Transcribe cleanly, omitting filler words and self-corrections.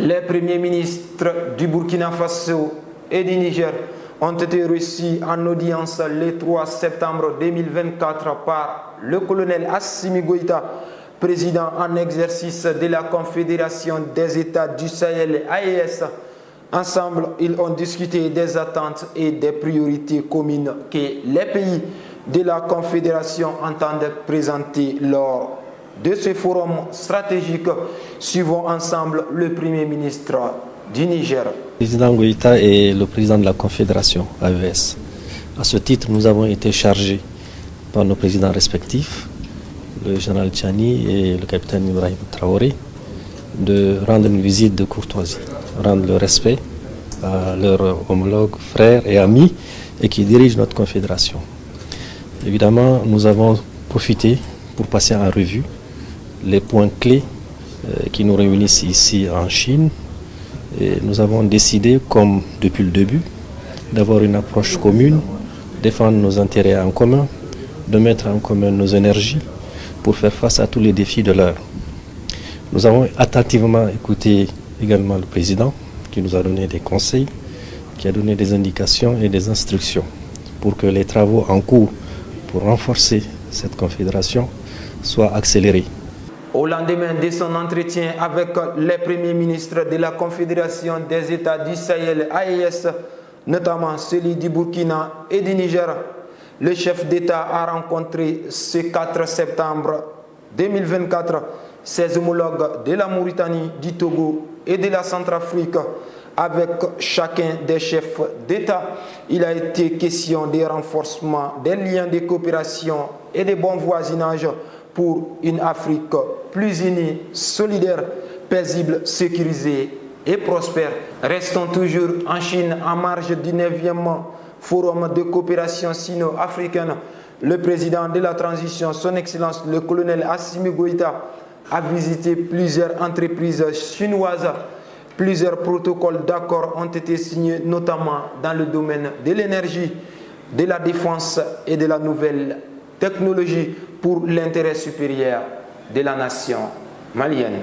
Les premiers ministres du Burkina Faso et du Niger ont été reçus en audience le 3 septembre 2024 par le colonel Assimi Goïta, président en exercice de la Confédération des États du Sahel AES. Ensemble, ils ont discuté des attentes et des priorités communes que les pays de la Confédération entendent présenter lors de ce forum stratégique. Suivons ensemble le Premier ministre du Niger. Le président Goïta est le président de la Confédération AES. À ce titre, nous avons été chargés par nos présidents respectifs, le général Tchani et le capitaine Ibrahim Traoré, de rendre une visite de courtoisie, rendre le respect à leurs homologues, frères et amis et qui dirigent notre confédération. Évidemment, nous avons profité pour passer en revue les points clés qui nous réunissent ici en Chine. Et nous avons décidé, comme depuis le début, d'avoir une approche commune, défendre nos intérêts en commun, de mettre en commun nos énergies pour faire face à tous les défis de l'heure. Nous avons attentivement écouté également le président qui nous a donné des conseils, qui a donné des indications et des instructions pour que les travaux en cours pour renforcer cette confédération soient accélérés. Au lendemain de son entretien avec les premiers ministres de la Confédération des États du Sahel AES, notamment celui du Burkina et du Niger, le chef d'État a rencontré ce 4 septembre 2024 ses homologues de la Mauritanie, du Togo et de la Centrafrique. Avec chacun des chefs d'État, il a été question de renforcement des liens de coopération et de bon voisinage pour une Afrique plus unie, solidaire, paisible, sécurisée et prospère. Restons toujours en Chine en marge du 9e Forum de coopération sino-africaine. Le président de la transition, son Excellence le colonel Assimi Goïta, a visité plusieurs entreprises chinoises. Plusieurs protocoles d'accord ont été signés, notamment dans le domaine de l'énergie, de la défense et de la nouvelle technologie pour l'intérêt supérieur de la nation malienne.